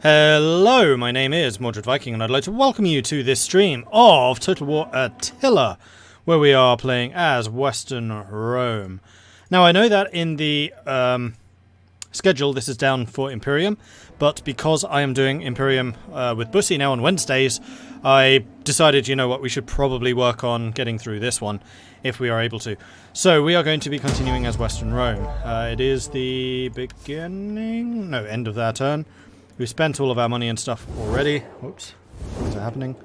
Hello, my name is Mordred Viking, and I'd like to welcome you to this stream of Total War Attila, where we are playing as Western Rome. Now, I know that in the schedule this is down for Imperium, but because I am doing Imperium with Bussy now on Wednesdays, I decided, you know what, we should probably work on getting through this one, if we are able to. So, we are going to be continuing as Western Rome. It is the end of their turn. We've spent all of our money and stuff already. Whoops. What's happening?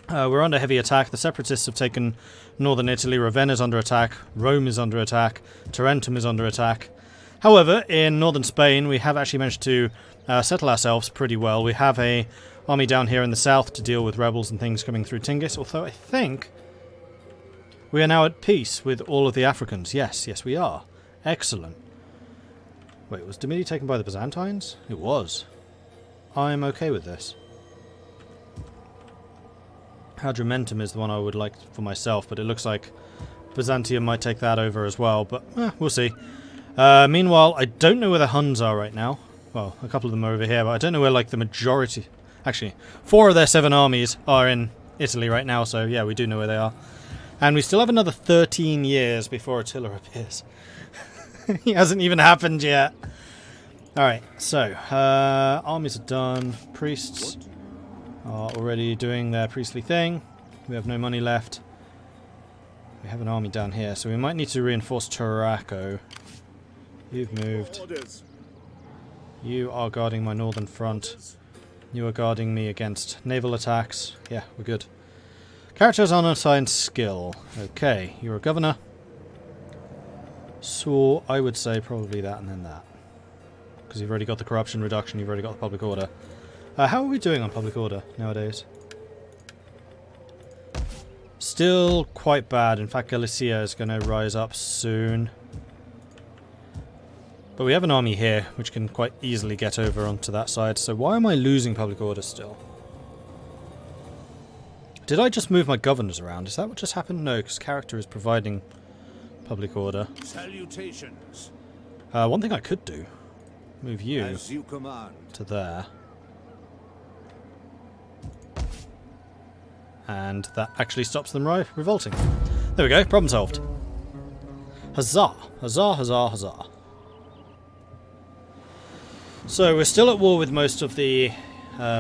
We're under heavy attack. The Separatists have taken northern Italy. Ravenna is under attack. Rome is under attack. Tarentum is under attack. However, in northern Spain, we have actually managed to settle ourselves pretty well. We have a army down here in the south to deal with rebels and things coming through Tingis, although I think we are now at peace with all of the Africans. Yes, we are. Excellent. Wait, was Dimidi taken by the Byzantines? It was. I'm okay with this. Hadrimentum is the one I would like for myself, but it looks like Byzantium might take that over as well, but we'll see. Meanwhile, I don't know where the Huns are right now. Well, a couple of them are over here, but I don't know where, like, the majority... Actually, 4 of their 7 armies are in Italy right now, so yeah, we do know where they are. And we still have another 13 years before Attila appears. He hasn't even happened yet. Alright, so, armies are done. Priests are already doing their priestly thing. We have no money left. We have an army down here, so we might need to reinforce Tarraco. You've moved. You are guarding my northern front. You are guarding me against naval attacks. Yeah, we're good. Characters unassigned skill. Okay, you're a governor. So, I would say probably that and then that. Because you've already got the corruption reduction, you've already got the public order. How are we doing on public order nowadays? Still quite bad. In fact, Galicia is going to rise up soon. But we have an army here, which can quite easily get over onto that side. So why am I losing public order still? Did I just move my governors around? Is that what just happened? No, because character is providing public order. Salutations. One thing I could do, move you, As you command. to there. And that actually stops them revolting. There we go, problem solved. Huzzah! Huzzah, huzzah, huzzah. So we're still at war with most of the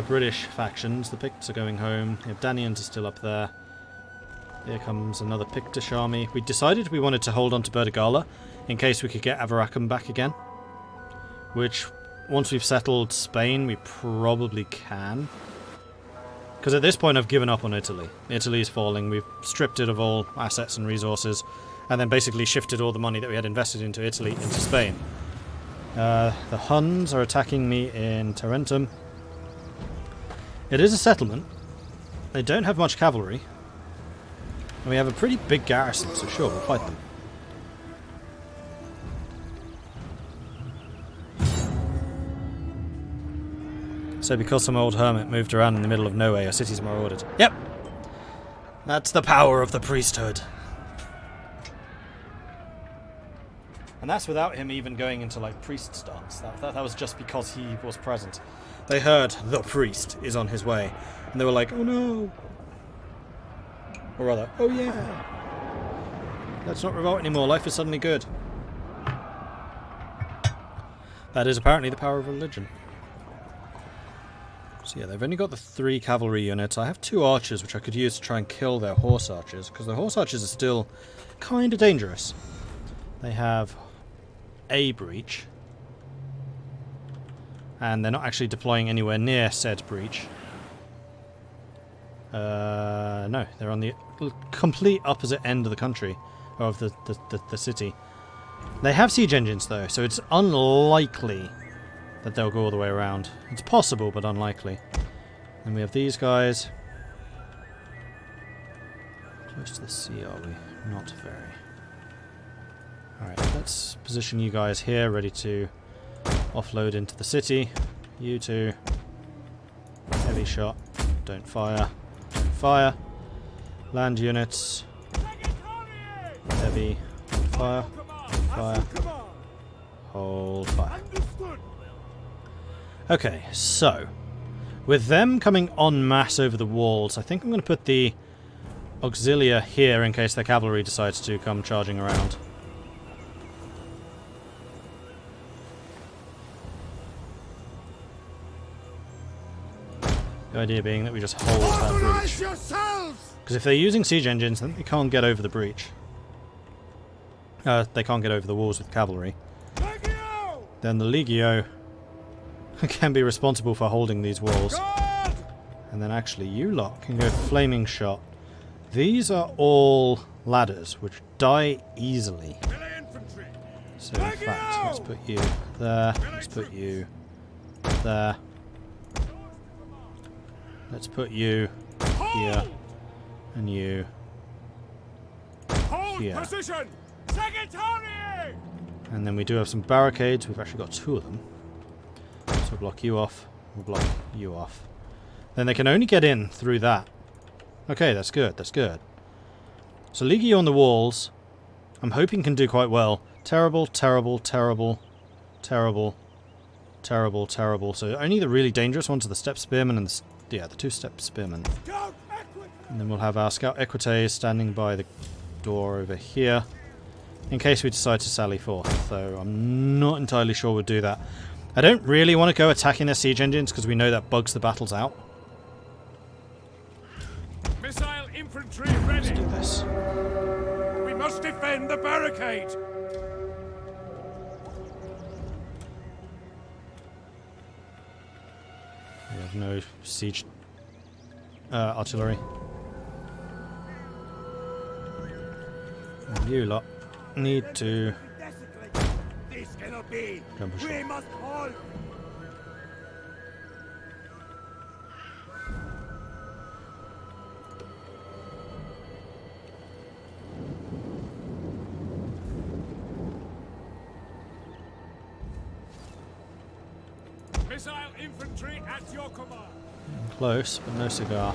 British factions. The Picts are going home. The Danians are still up there. Here comes another Pictish army. We decided we wanted to hold on to Berdigala in case we could get Avaracum back again. Which, once we've settled Spain, we probably can. Because at this point I've given up on Italy. Italy is falling. We've stripped it of all assets and resources. And then basically shifted all the money that we had invested into Italy into Spain. The Huns are attacking me in Tarentum. It is a settlement. They don't have much cavalry. And we have a pretty big garrison, so sure, we'll fight them. So because some old hermit moved around in the middle of nowhere, your city's more ordered. Yep! That's the power of the priesthood. And that's without him even going into, like, priest stance. That was just because he was present. They heard the priest is on his way. And they were like, oh no! Or rather, oh yeah! Let's not revolt anymore, life is suddenly good. That is apparently the power of religion. So yeah, they've only got the 3 cavalry units. I have 2 archers which I could use to try and kill their horse archers, because the horse archers are still kind of dangerous. They have a breach. And they're not actually deploying anywhere near said breach. No, they're on the complete opposite end of the country, of the city. They have siege engines though, so it's unlikely that they'll go all the way around. It's possible, but unlikely. And we have these guys. Close to the sea, are we? Not very. Alright, let's position you guys here, ready to offload into the city. You two. Heavy shot. Don't fire. Don't fire. Land units. Heavy. Fire. Fire. Hold fire. Okay, so with them coming en masse over the walls, I think I'm going to put the auxilia here in case their cavalry decides to come charging around. The idea being that we just hold that breach. Because if they're using siege engines, then they can't get over the breach. They can't get over the walls with cavalry. Then the Legio can be responsible for holding these walls. And then actually you lot can go flaming shot. These are all ladders, which die easily. So in fact, let's put you there, let's put you there. Let's put you here, and you here. And then we do have some barricades. We've actually got 2 of them. So we'll block you off, we'll block you off. Then they can only get in through that. Okay, that's good, that's good. So Legio on the walls, I'm hoping can do quite well. Terrible, terrible, terrible, terrible, terrible, terrible. So only the really dangerous ones are the step spearmen and the 2 step spearmen. And then we'll have our scout equites standing by the door over here in case we decide to sally forth. Though I'm not entirely sure we'll do that. I don't really want to go attacking their siege engines because we know that bugs the battles out. Missile infantry ready. Let's do this. We must defend the barricade. We have no siege artillery. And you lot need to This cannot be. jump a shot. We must hold. Missile infantry at your command. Close, but no cigar.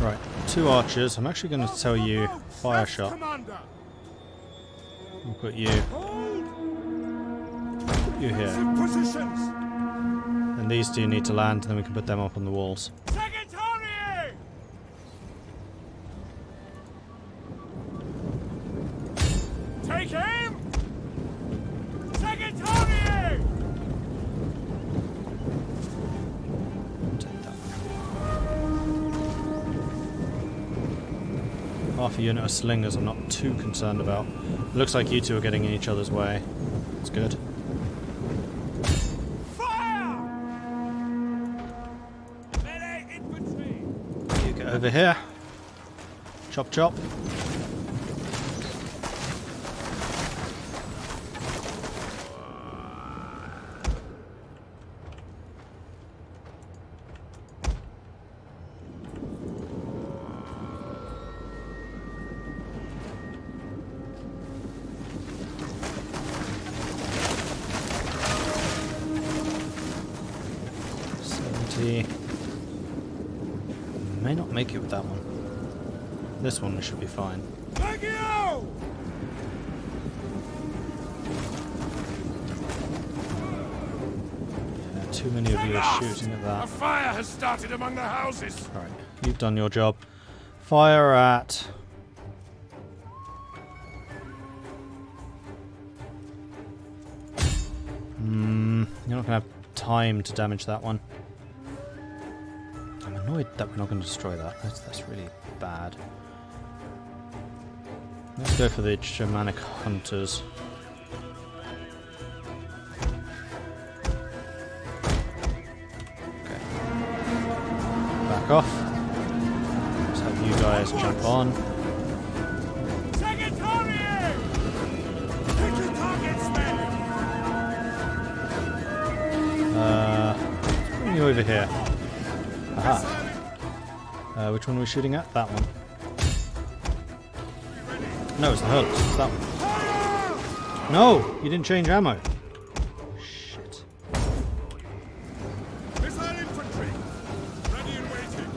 Right, 2 archers. I'm actually going to tell you fire shot. Commander. We'll put you here. Positions. And these 2 need to land, and then we can put them up on the walls. Secretary. Take him. Secretary. Take that one. Half a unit of slingers I'm not too concerned about. It looks like you 2 are getting in each other's way. That's good. Fire! Melee infantry. You get over here. Chop chop. May not make it with that one. This one should be fine. Thank you! Yeah, too many of you are shooting at A that. fire has started among the houses. Alright, you've done your job. Fire at... You're not going to have time to damage that one. I'm annoyed that we're not going to destroy that. That's really bad. Let's go for the Germanic Hunters. Okay. Back off. Let's have you guys jump on. Bring you over here. Aha. Which one are we shooting at? That one. No, it's the Huns. It's that one. No! You didn't change ammo. Shit. Missile infantry, ready and waiting.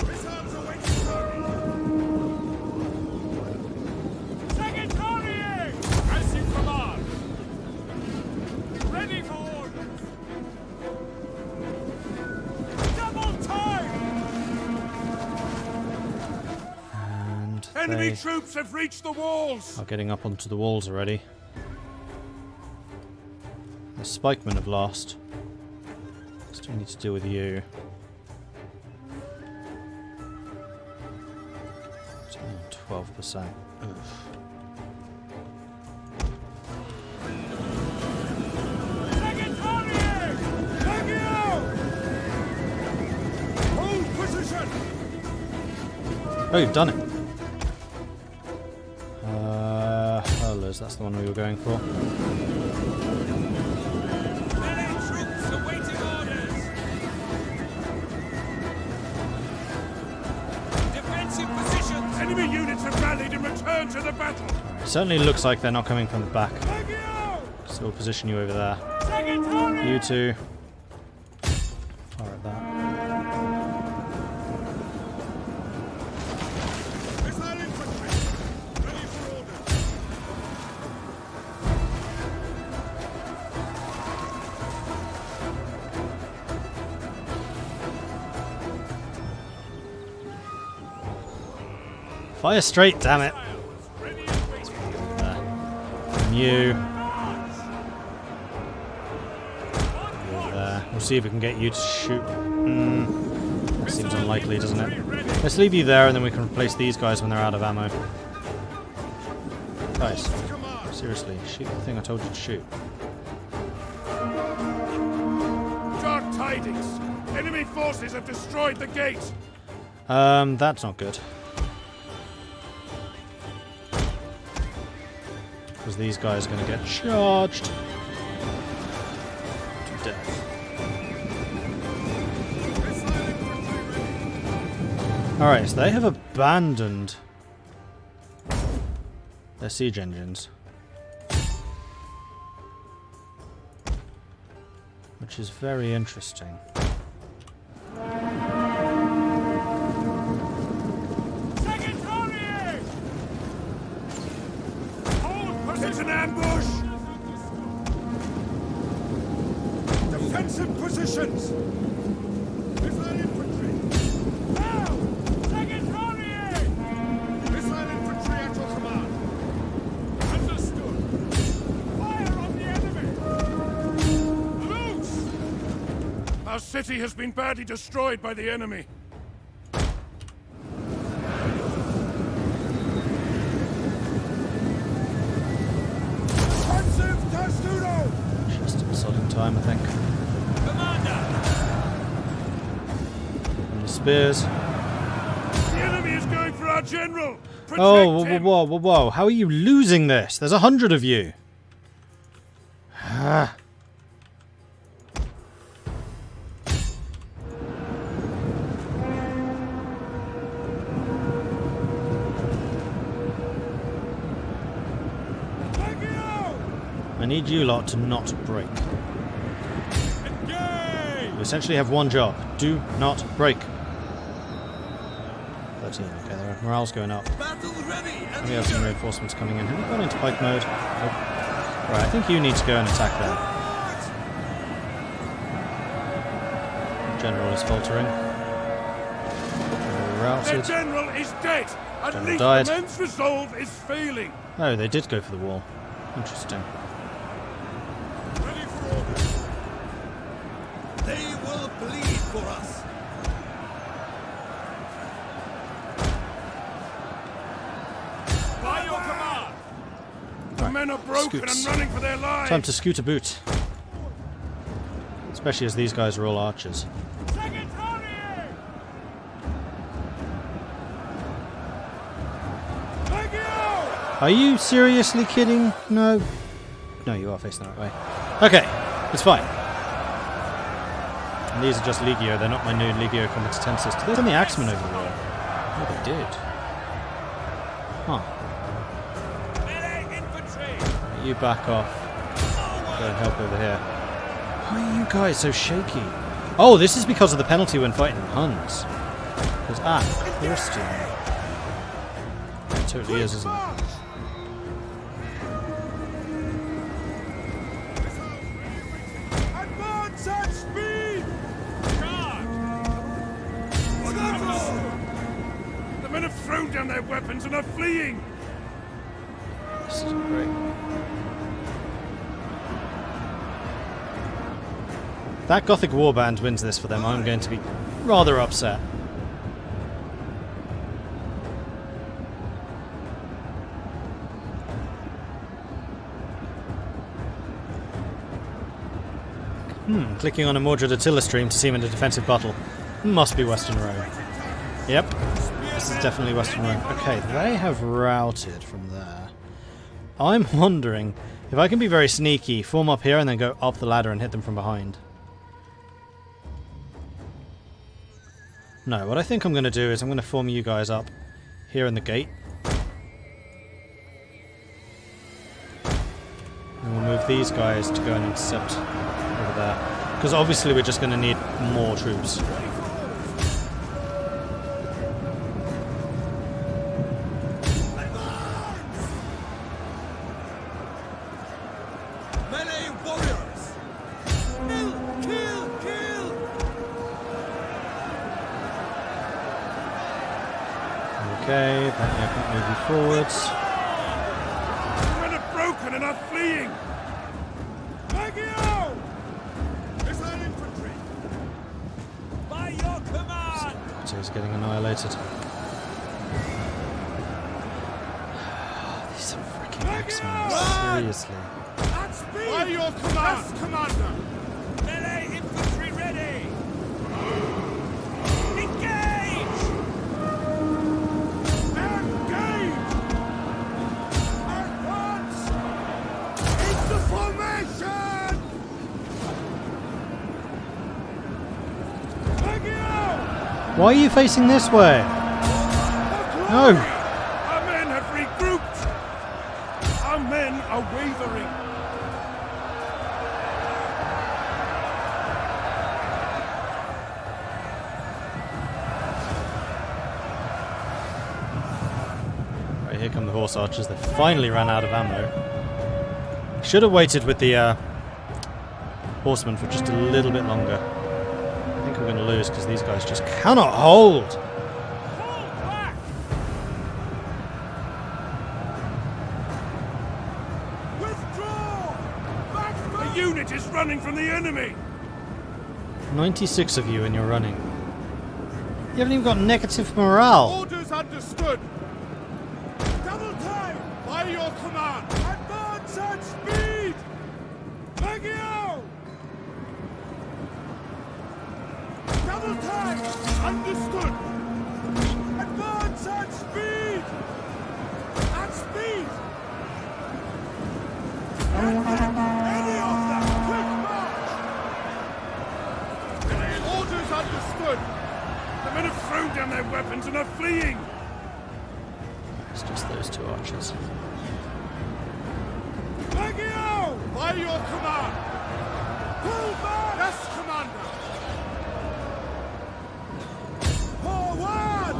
Missiles awaiting target. Secretary! As you command. Ready for orders. Enemy They troops have reached the walls. are getting up onto the walls already. The spikemen have lost. Still need to deal with you. It's only 12%. Oof. Second army! Legio! Hold position! Oh, you've done it. Hurlers, that's the one we were going for. Allied troops awaiting orders. Defensive positions. Enemy units have rallied and returned to the battle. It certainly looks like they're not coming from the back. Legio! So we'll position you over there. Second army! You two. Fire at that. Missile infantry. Ready for orders. Fire straight, damn it. Ready and waiting. And you. Over there. We'll see if we can get you to shoot. That seems unlikely, doesn't it? Let's leave you there and then we can replace these guys when they're out of ammo. Guys, seriously, shoot the thing I told you to shoot. Dark tidings. Enemy forces have destroyed the gate. That's not good. Because these guys are going to get charged to death. Alright, so they have abandoned their siege engines. Which is very interesting. Second army! Hold position. It's an ambush. Defensive positions. Missile infantry. Now! Second army! Missile infantry at your command. Understood. Fire on the enemy. Loose! Our city has been badly destroyed by the enemy. Offensive Testudo! Just insulting time, I think. Commander! And the spears. The enemy is going for our general! Protect Oh, whoa, him! whoa, whoa, whoa. How are you losing this? There's 100 of you. Ah. Legio! I need you lot to not break. Engage! You essentially have one job. Do not break. 13, okay, their morale's going up. Battle ready! And We have some reinforcements coming in. Have you gone into pike mode? Nope. Right, I think you need to go and attack them. General is faltering. General The routed. general is dead! At General least died. the men's resolve is failing! Oh, they did go for the wall. Interesting. Ready for orders! They will bleed for us. By your command! The Right, men are broken scoots. and running for their lives! Time to scoot a boot. Especially as these guys are all archers. Second army! Legio! Are you seriously kidding? No. No, you are facing the right way. Okay, it's fine. And these are just Legio, they're not my new Legio Combatensis. Did they send the Axemen over the wall? Oh, they did. Huh. Melee infantry! You back off. Go and help over here. Why are you guys so shaky? Oh, this is because of the penalty when fighting Huns. Because, Christian. It totally is, isn't it? Advance at speed! Charge! The men have thrown down down their weapons and are fleeing! This is great. If that Gothic warband wins this for them, I'm going to be rather upset. Clicking on a Mordred Attila stream to see him in a defensive battle. Must be Western Rome. Yep, this is definitely Western Rome. Okay, they have routed from there. I'm wondering if I can be very sneaky, form up here and then go up the ladder and hit them from behind. No, what I think I'm going to do is I'm going to form you guys up here in the gate. And we'll move these guys to go and intercept over there. Because obviously we're just going to need more troops. Melee warriors! Kill! Kill! Kill! Okay, that can move you forwards. The men are broken and are fleeing! Legio! Missile infantry! By your command! So he's getting annihilated. These are freaking X-Men, seriously. At speed! By your command! Yes, Commander! Melee infantry ready! Engage! Engage! Advance! Into formation! Legio! Why are you facing this way? No! Our men have regrouped! Our men are wavering! Right, here come the horse archers. They finally ran out of ammo. Should have waited with the horsemen for just a little bit longer. I think we're going to lose because these guys just cannot hold. Fall back! Withdraw! Back! A unit is running from the enemy! 96 of you and you're running. You haven't even got negative morale. Orders understood! Double time! By your command! Advance at speed! Legio! Double time! Understood! Advance at speed! At speed! Any of them! Quick march! Orders understood! The men have thrown down their weapons and are fleeing! It's just those two archers. Legio! By your command! Pull back! Yes, Commander! Forward!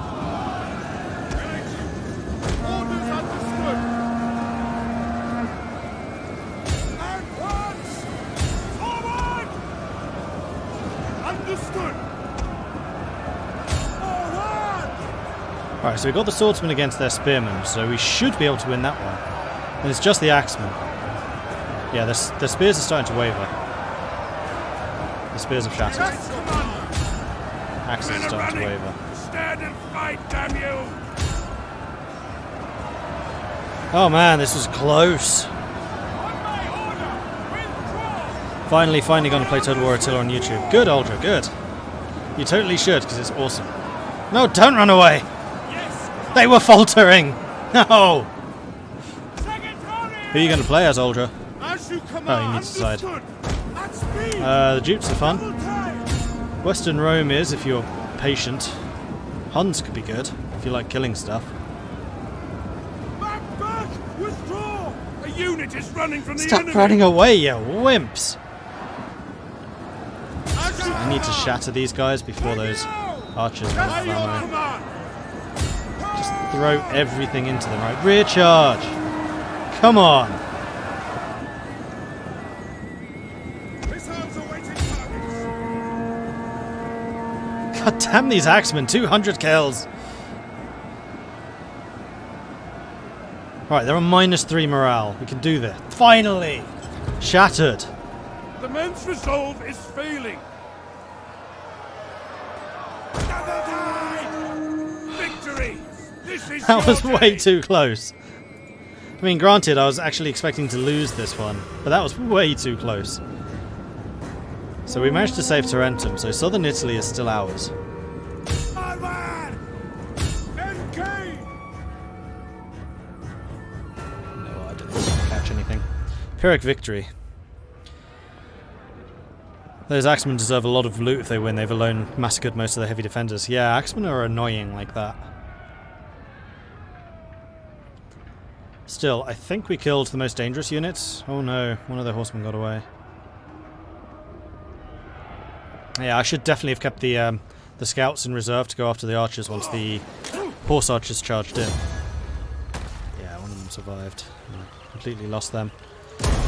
Orders understood! Advance! Forward! Understood! Forward! Alright, so we've got the swordsmen against their spearmen, so we should be able to win that one. And it's just the axemen. Yeah, the spears are starting to waver. The spears have shattered. Yes, Commander! Axes are Men are starting to running! waver. Stand and fight, damn you! Oh man, this was close. On my order! Withdraw! Finally going to play Total War Attila on YouTube. Good, Ultra, good. You totally should, because it's awesome. No, don't run away! Yes! They were faltering! No! Second army! Who are you going to play as, Ultra? As you command! Oh, you need to decide. Understood! At speed! The Dupes are fun. Double time! Western Rome is, if you're patient. Huns could be good, if you like killing stuff. Back, back! Withdraw! A unit is running from the Stop enemy! running away, you wimps! As you I need to command! shatter these guys before those archers run By out of your ammo. command! Just throw everything into them, right? Rear charge! Come on! Missiles awaiting targets! God damn these axemen, 200 kills! Right, they're on -3 morale. We can do this. Finally! Shattered. The men's resolve is failing. Victory! This is That was your way day. too close. I mean, granted, I was actually expecting to lose this one, but that was way too close. So we managed to save Tarentum, so southern Italy is still ours. Forward! NK! No, I didn't catch anything. Pyrrhic victory. Those Axemen deserve a lot of loot if they win. They've alone massacred most of the heavy defenders. Yeah, Axemen are annoying like that. Still, I think we killed the most dangerous units. Oh no, one of their horsemen got away. Yeah, I should definitely have kept the scouts in reserve to go after the archers once the horse archers charged in. Yeah, one of them survived. Completely lost them.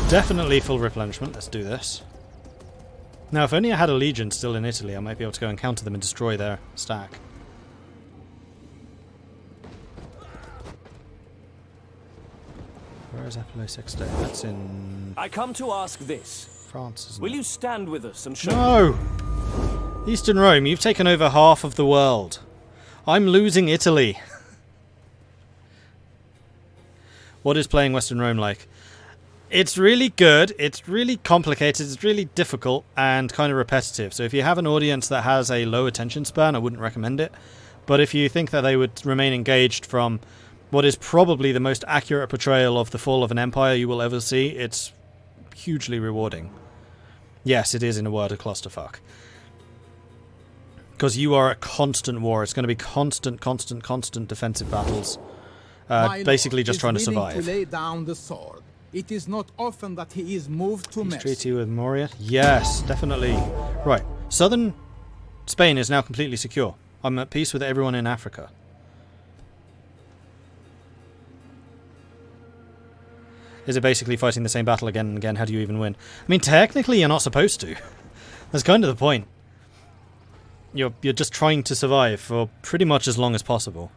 Definitely full replenishment. Let's do this. Now, if only I had a legion still in Italy, I might be able to go and counter them and destroy their stack. Where is Apollo 6 Day? That's in I come to ask this. France, isn't Will it? you stand with us and show... No! Eastern Rome, you've taken over half of the world. I'm losing Italy. What is playing Western Rome like? It's really good, it's really complicated, it's really difficult, and kind of repetitive. So if you have an audience that has a low attention span, I wouldn't recommend it. But if you think that they would remain engaged from what is probably the most accurate portrayal of the fall of an empire you will ever see, it's hugely rewarding. Yes, it is, in a word, a clusterfuck. Because you are at constant war. It's going to be constant defensive battles. Basically just trying to survive. To lay down the sword. It is not often that he is moved to Peace mercy. treaty with Moria? Yes, definitely. Right. Southern Spain is now completely secure. I'm at peace with everyone in Africa. Is it basically fighting the same battle again and again? How do you even win? I mean, technically you're not supposed to. That's kind of the point. You're just trying to survive for pretty much as long as possible.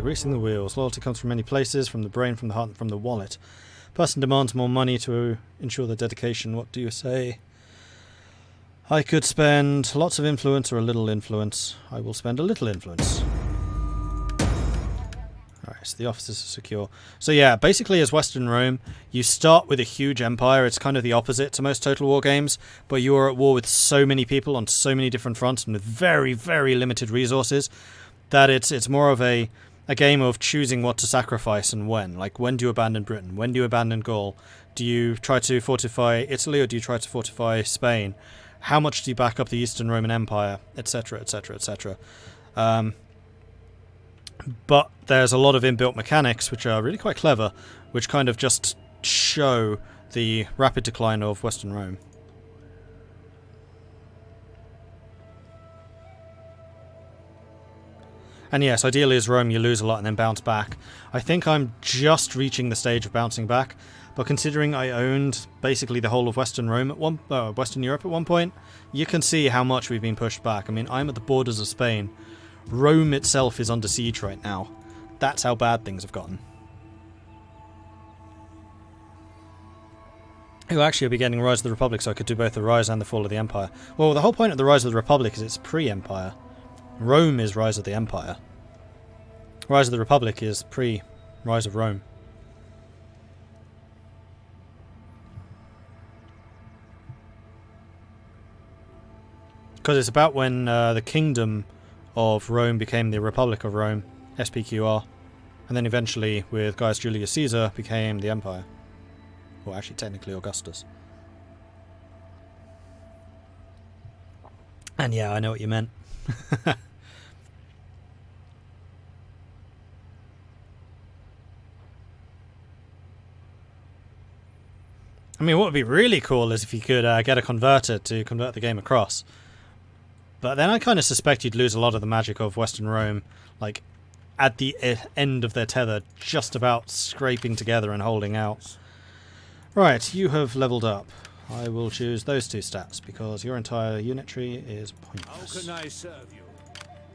Greasing the wheels. Loyalty comes from many places, from the brain, from the heart, and from the wallet. Person demands more money to ensure their dedication. What do you say? I could spend lots of influence or a little influence. I will spend a little influence. Alright, so the offices are secure. So yeah, basically as Western Rome, you start with a huge empire. It's kind of the opposite to most Total War games, but you are at war with so many people on so many different fronts and with very, very limited resources that it's more of a game of choosing what to sacrifice and when. Like, when do you abandon Britain? When do you abandon Gaul? Do you try to fortify Italy or do you try to fortify Spain? How much do you back up the Eastern Roman Empire? Etc, etc, etc. But there's a lot of inbuilt mechanics which are really quite clever, which kind of just show the rapid decline of Western Rome. And yes, ideally as Rome you lose a lot and then bounce back. I think I'm just reaching the stage of bouncing back, but considering I owned basically the whole of Western Rome at Western Europe at one point, you can see how much we've been pushed back. I mean, I'm at the borders of Spain. Rome itself is under siege right now. That's how bad things have gotten. Oh, actually, I'll be getting Rise of the Republic, so I could do both the Rise and the Fall of the Empire. Well, the whole point of the Rise of the Republic is it's pre-Empire. Rome is Rise of the Empire. Rise of the Republic is pre-Rise of Rome. Because it's about when the Kingdom of Rome became the Republic of Rome, SPQR, and then eventually, with Gaius Julius Caesar, became the Empire. Well, actually, technically Augustus. And yeah, I know what you meant. I mean, what would be really cool is if you could get a converter to convert the game across. But then I kind of suspect you'd lose a lot of the magic of Western Rome, like, at the end of their tether, just about scraping together and holding out. Right, you have leveled up. I will choose those two stats because your entire unitary is How pointless. can I serve you?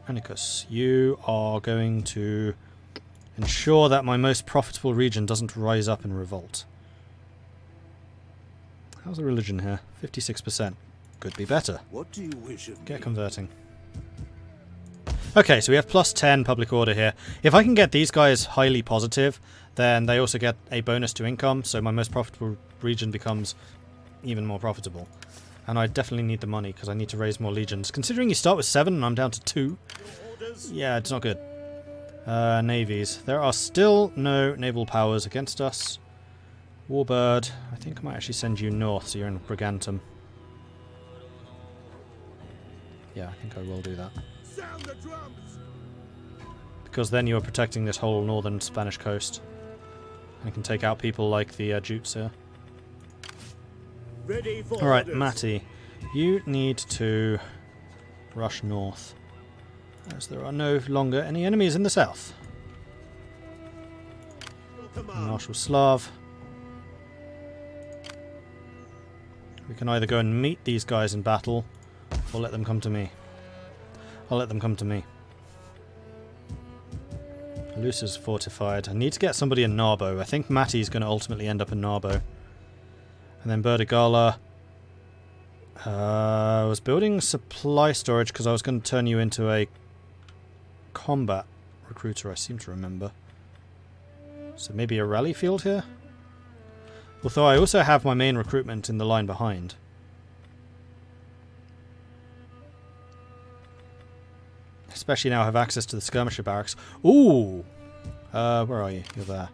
Anicus, you are going to ensure that my most profitable region doesn't rise up in revolt. How's the religion here? 56%. Could be better. What do you wish of Get me? converting. Okay, so we have plus 10 public order here. If I can get these guys highly positive, then they also get a bonus to income, so my most profitable region becomes even more profitable. And I definitely need the money, because I need to raise more legions. Considering you start with 7 and I'm down to 2, yeah, it's not good. Navies. There are still no naval powers against us. Warbird, I think I might actually send you north, so you're in Brigantum. Yeah, I think I will do that. Sound the drums! Because then you are protecting this whole northern Spanish coast. And you can take out people like the Jutes here. Ready for Alright, orders. Matty. You need to rush north. As there are no longer any enemies in the south. Command. Marshal Slav. We can either go and meet these guys in battle, or let them come to me. I'll let them come to me. Luce is fortified. I need to get somebody in Narbo. I think Matty's going to ultimately end up in Narbo. And then Burdigala. I was building supply storage because I was going to turn you into a combat recruiter, I seem to remember. So maybe a rally field here? Although I also have my main recruitment in the line behind. Especially now I have access to the skirmisher barracks. Ooh! Where are you? You're there.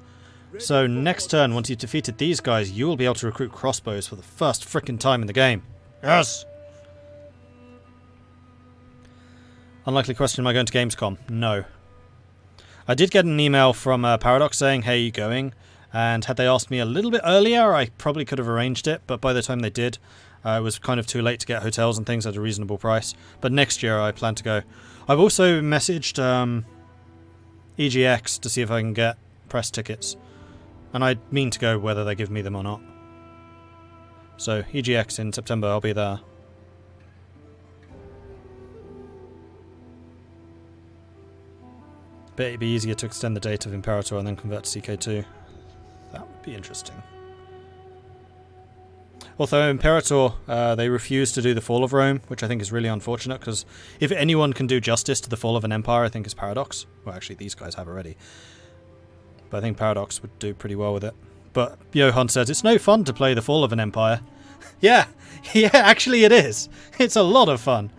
So next turn, once you've defeated these guys, you will be able to recruit crossbows for the first frickin' time in the game. Yes! Unlikely question, am I going to Gamescom? No. I did get an email from Paradox saying, hey, you going? And had they asked me a little bit earlier, I probably could have arranged it, but by the time they did, it was kind of too late to get hotels and things at a reasonable price. But next year I plan to go. I've also messaged EGX to see if I can get press tickets. And I mean to go whether they give me them or not. So, EGX in September, I'll be there. Bet it'd be easier to extend the date of Imperator and then convert to CK2. That would be interesting. Although Imperator, they refuse to do the Fall of Rome, which I think is really unfortunate, because if anyone can do justice to the fall of an empire, I think it's Paradox. Well, actually, these guys have already. But I think Paradox would do pretty well with it. But Johan says, it's no fun to play the fall of an empire. Yeah, actually it is. It's a lot of fun.